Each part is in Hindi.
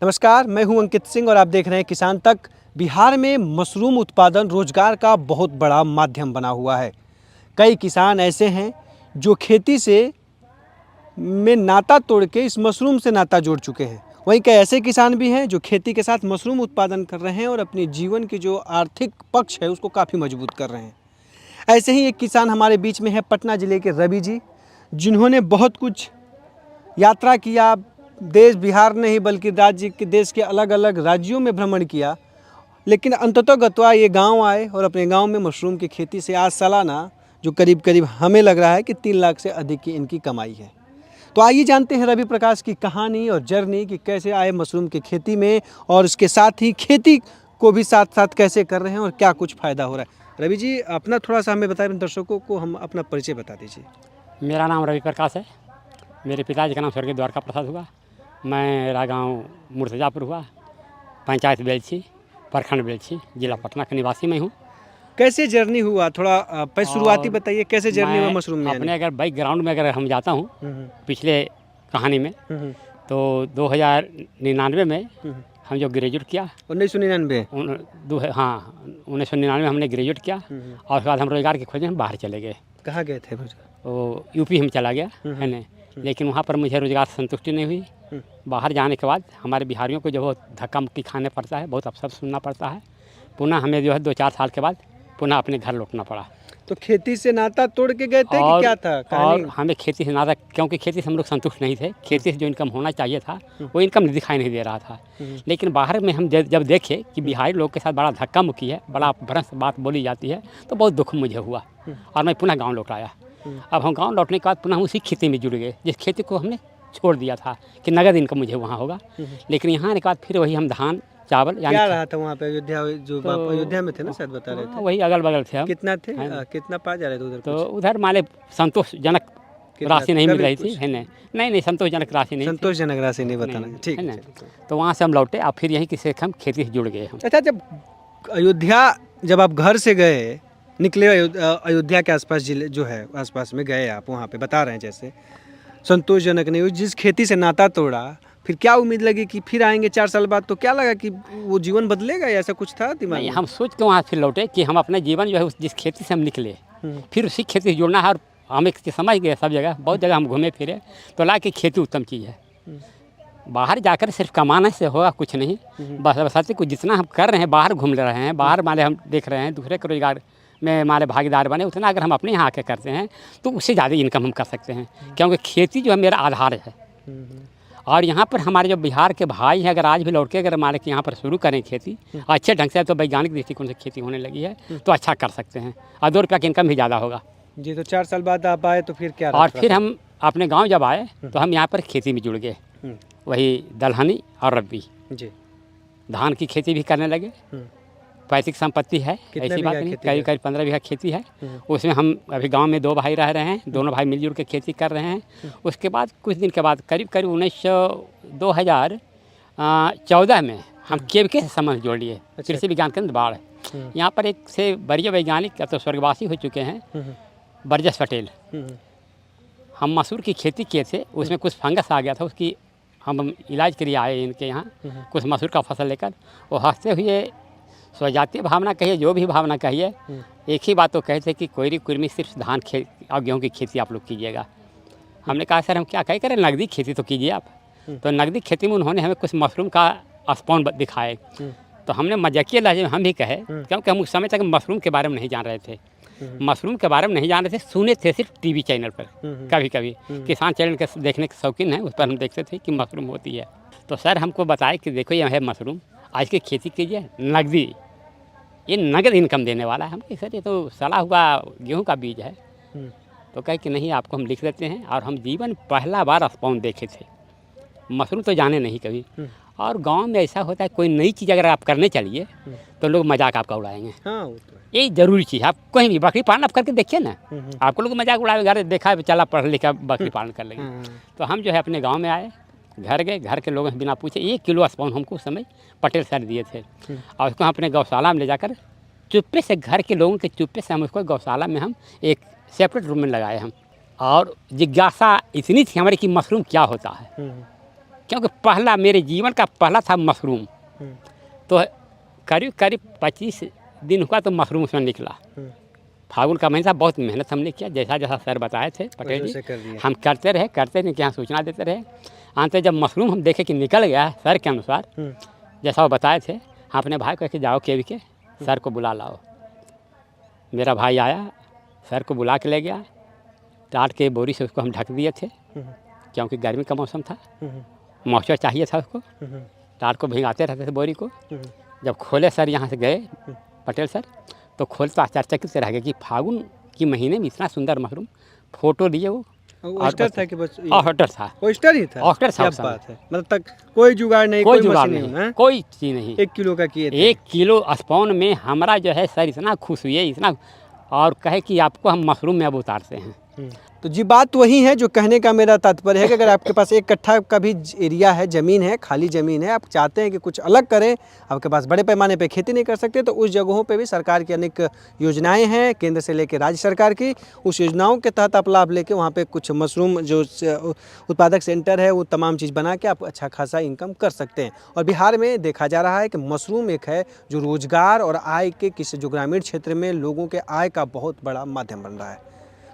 नमस्कार, मैं हूं अंकित सिंह और आप देख रहे हैं किसान तक। बिहार में मशरूम उत्पादन रोजगार का बहुत बड़ा माध्यम बना हुआ है। कई किसान ऐसे हैं जो खेती से में नाता तोड़ के इस मशरूम से नाता जोड़ चुके हैं। वहीं कई ऐसे किसान भी हैं जो खेती के साथ मशरूम उत्पादन कर रहे हैं और अपने जीवन की जो आर्थिक पक्ष है उसको काफ़ी मजबूत कर रहे हैं। ऐसे ही एक किसान हमारे बीच में है, पटना ज़िले के रवि जी, जिन्होंने बहुत कुछ यात्रा किया। देश बिहार नहीं बल्कि राज्य के देश के अलग अलग राज्यों में भ्रमण किया, लेकिन अंततोगत्वा ये गांव आए और अपने गांव में मशरूम की खेती से आज सालाना जो करीब करीब हमें लग रहा है कि 3 लाख से अधिक की इनकी कमाई है। तो आइए जानते हैं रवि प्रकाश की कहानी और जर्नी कि कैसे आए मशरूम की खेती में और इसके साथ ही खेती को भी साथ साथ कैसे कर रहे हैं और क्या कुछ फ़ायदा हो रहा है। रवि जी, अपना थोड़ा सा हमें बताएं, दर्शकों को हम अपना परिचय बता दीजिए। मेरा नाम रवि प्रकाश है। मेरे पिताजी का नाम स्वर्गीय द्वारका प्रसाद हुआ। मेरा गांव मुर्तजापुर हुआ, पंचायत बेलछी, प्रखंड बेलछी, जिला पटना का निवासी मैं हूं। कैसे जर्नी हुआ, थोड़ा पहले शुरुआती बताइए, कैसे जर्नी हुआ मैं मशरूम में अपने अगर बैकग्राउंड में अगर हम जाता हूं पिछले कहानी में, हम्म, तो 2099 में हम जो ग्रेजुएट किया 1999। हाँ 1999 हमने ग्रेजुएट किया और उसके बाद हम रोजगार की खोज में बाहर चले गए। कहाँ गए थे भैया? तो यूपी हम चला गया है ना, लेकिन वहाँ पर मुझे रोजगार से संतुष्टि नहीं हुई। बाहर जाने के बाद हमारे बिहारियों को जो बहुत धक्का मुक्की खाने पड़ता है, बहुत अफसर सुनना पड़ता है। पुनः हमें जो है 2-4 साल के बाद पुनः अपने घर लौटना पड़ा। तो खेती से नाता तोड़ के गए थे कि क्या था और कहानी? हमें खेती से नाता, क्योंकि खेती से हम लोग संतुष्ट नहीं थे। खेती से जो इनकम होना चाहिए था वो इनकम दिखाई नहीं दे रहा था। लेकिन बाहर में हम जब देखे कि बिहारी लोग के साथ बड़ा धक्का मुक्की है, बड़ा भ्रष्ट बात बोली जाती है, तो बहुत दुख मुझे हुआ और मैं पुनः गाँव लौट आया। अब हम गाँव लौटने के बाद पुनः उसी खेती में जुड़ गए जिस खेती को हमने छोड़ दिया था कि नगद इनकम मुझे वहाँ होगा। लेकिन यहाँ आने के बाद फिर वही हम धान चावल क्या रहा था वहाँ पे? अयोध्या जो आप अयोध्या में थे ना, शायद बता रहे थे। वही अगल बगल थे हम। कितना थे, कितना पा जा रहे थे उधर? तो उधर माने संतोषजनक राशि नहीं मिल रही थी, है नहीं संतोषजनक राशि नहीं, संतोषजनक राशि नहीं बताना, ठीक है है। ना। तो वहाँ से हम लौटे और फिर यहीं किसी हम खेती से जुड़ गए हम। अच्छा, जब अयोध्या, जब आप घर से गए, निकले अयोध्या के आसपास जिले जो है आसपास में गए आप, वहाँ पे बता रहे हैं जैसे संतोषजनक नहीं हुई, जिस खेती से नाता तोड़ा, फिर क्या उम्मीद लगी कि फिर आएंगे 4 साल बाद? तो क्या लगा कि वो जीवन बदलेगा या ऐसा कुछ था दिमाग में? हम सोच के वहाँ फिर लौटे कि हम अपना जीवन जो है जिस खेती से हम निकले फिर उसी खेती से जुड़ना है। और हम एक समझ गए, सब जगह बहुत जगह हम घूमे फिरे, तो ला कि खेती उत्तम चीज़ है। बाहर जाकर सिर्फ कमाने से होगा कुछ नहीं, बस कुछ जितना हम कर रहे हैं, बाहर घूम रहे हैं, बाहर माने हम देख रहे हैं, दूसरे के रोजगार में हमारे भागीदार बने, उतना अगर हम अपने यहाँ आके करते हैं तो उससे ज़्यादा इनकम हम कर सकते हैं। क्योंकि खेती जो है मेरा आधार है। और यहाँ पर हमारे जो बिहार के भाई हैं, अगर आज भी लौट के अगर हमारे यहाँ पर शुरू करें खेती अच्छे ढंग से, तो वैज्ञानिक दृष्टिकोण से खेती होने लगी है, तो अच्छा कर सकते हैं और 2 रुपया की इनकम भी ज़्यादा होगा जी। तो 4 साल बाद आप आए तो फिर क्या और फिर हम अपने गाँव जब आए तो हम यहाँ पर खेती में जुड़ गए। वही दलहनी और रब्बी जी, धान की खेती भी करने लगे। पैतृक संपत्ति है, ऐसी बात नहीं, करीब 15 बीघा खेती है। उसमें हम अभी गांव में 2 भाई रह रहे हैं, दोनों भाई मिलजुल के खेती कर रहे हैं। उसके बाद कुछ दिन के बाद करीब 2014 में हम केवके से संबंध जोड़ लिए, कृषि विज्ञान केंद्र बाढ़। यहाँ पर एक से बड़े वैज्ञानिक तो स्वर्गवासी हो चुके हैं, बरजस पटेल। हम मसूर की खेती किए थे, उसमें कुछ फंगस आ गया था, उसकी हम इलाज के लिए आए इनके यहाँ कुछ मसूर का फसल लेकर। वो हंसते हुए स्वजातीय भावना कहिए, जो भी भावना कहिए, एक ही बात तो कहते कि कोयरी कुर्मी सिर्फ धान और गेहूँ की खेती आप लोग कीजिएगा। हमने कहा सर हम क्या करें, नकदी खेती तो कीजिए आप। तो नकदी खेती में उन्होंने हमें कुछ मशरूम का स्पॉन दिखाए, तो हमने मजाकिया लहजे में हम भी कहे, क्योंकि हम उस समय तक मशरूम के बारे में नहीं जान रहे थे। मशरूम के बारे में नहीं जान रहे थे, सुने थे सिर्फ टीवी चैनल पर, कभी कभी किसान चैनल के देखने के शौकीन है, उस पर हम देखते थे कि मशरूम होती है। तो सर हमको बताए कि देखो ये है मशरूम, आज की खेती कीजिए, नकदी, ये नगद इनकम देने वाला है। हम कहे सर ये तो सड़ा हुआ गेहूं का बीज है। तो कहे कि नहीं, आपको हम लिख देते हैं। और हम जीवन पहला बार स्पॉन देखे थे, मशरूम तो जाने नहीं कभी। और गांव में ऐसा होता है, कोई नई चीज़ अगर आप करने चलिए तो लोग मजाक आपका उड़ाएंगे। हाँ, वो तो है। ये जरूरी चीज़ है। आप कहीं भी बकरी पालन आप करके देखिए ना, आपको लोग मजाक उड़ाएंगे, अरे देखा है चला पढ़ लिखा बकरी पालन कर लेंगे। तो हम जो है अपने गाँव में आए, घर गए, घर के लोगों से बिना पूछे 1 किलो स्पॉन हमको उस समय पटेल सर दिए थे। और उसको हम अपने गौशाला में ले जाकर चुप्पे से, घर के लोगों के चुप्पे से हम उसको गौशाला में हम एक सेपरेट रूम में लगाए हम। और जिज्ञासा इतनी थी हमारी कि मशरूम क्या होता है। क्योंकि पहला मेरे जीवन का पहला था मशरूम। तो करीब करीब 25 दिन हुआ तो मशरूम उसमें निकला। फागुन का महीना बहुत मेहनत हमने किया, जैसा जैसा सर बताए थे पटेल जी, हम करते रहे कि यहाँ सूचना देते रहे। अंत जब मशरूम हम देखे कि निकल गया है सर के अनुसार, जैसा वो बताए थे, हम अपने भाई को कह के जाओ केवी के सर को बुला लाओ। मेरा भाई आया, सर को बुला के ले गया, टाट के बोरी से उसको हम ढक दिए थे, क्योंकि गर्मी का मौसम था, मॉइस्चर चाहिए था उसको। टाट को भिगाते रहते थे बोरी को। जब खोले सर यहाँ से गए पटेल सर, तो खोल तो आश्चर्यचकित से रह गए कि फागुन की महीने में इतना सुंदर मशरूम। फोटो लिए वो ऑस्टर था कि बस ऑस्टर था, ऑस्टर ही था। ऑस्टर था। क्या बात है, मतलब तक कोई जुगाड़ नहीं, कोई जुगाड़ मशीन नहीं, कोई चीज़ नहीं। 1 किलो का किए थे। 1 किलो स्पॉन में हमारा जो है सर इतना खुश हुए, इतना, और कहे कि आपको हम मशरूम में अब उतारते हैं। तो जी बात वही है जो कहने का मेरा तात्पर्य है कि अगर आपके पास 1 कट्ठा का भी एरिया है, ज़मीन है, खाली ज़मीन है, आप चाहते हैं कि कुछ अलग करें, आपके पास बड़े पैमाने पे खेती नहीं कर सकते, तो उस जगहों पे भी सरकार की अनेक योजनाएं हैं, केंद्र से लेकर राज्य सरकार की। उस योजनाओं के तहत आप लाभ लेके वहाँ पे कुछ मशरूम जो उत्पादक सेंटर है वो तमाम चीज़ बना के आप अच्छा खासा इनकम कर सकते हैं। और बिहार में देखा जा रहा है कि मशरूम एक है जो रोज़गार और आय के किसी जो ग्रामीण क्षेत्र में लोगों के आय का बहुत बड़ा माध्यम बन रहा है।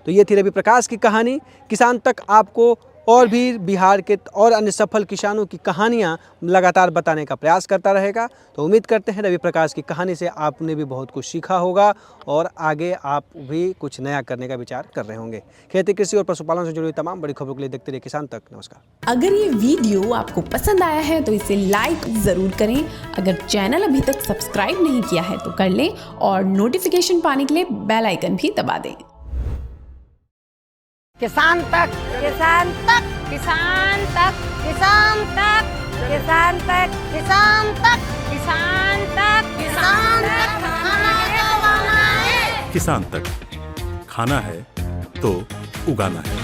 तो ये थी रवि प्रकाश की कहानी। किसान तक आपको और भी बिहार के और अन्य सफल किसानों की कहानियाँ लगातार बताने का प्रयास करता रहेगा। तो उम्मीद करते हैं रवि प्रकाश की कहानी से आपने भी बहुत कुछ सीखा होगा और आगे आप भी कुछ नया करने का विचार कर रहे होंगे। खेती, कृषि और पशुपालन से जुड़ी तमाम बड़ी खबरों के लिए देखते रहिए किसान तक। नमस्कार। अगर ये वीडियो आपको पसंद आया है तो इसे लाइक ज़रूर करें। अगर चैनल अभी तक सब्सक्राइब नहीं किया है तो कर लें और नोटिफिकेशन पाने के लिए बेल आइकन भी दबा दें। किसान तक, किसान तक, किसान तक, किसान तक, किसान तक, किसान तक, किसान तक, किसान तक, खाना है। किसान तक खाना है तो उगाना है।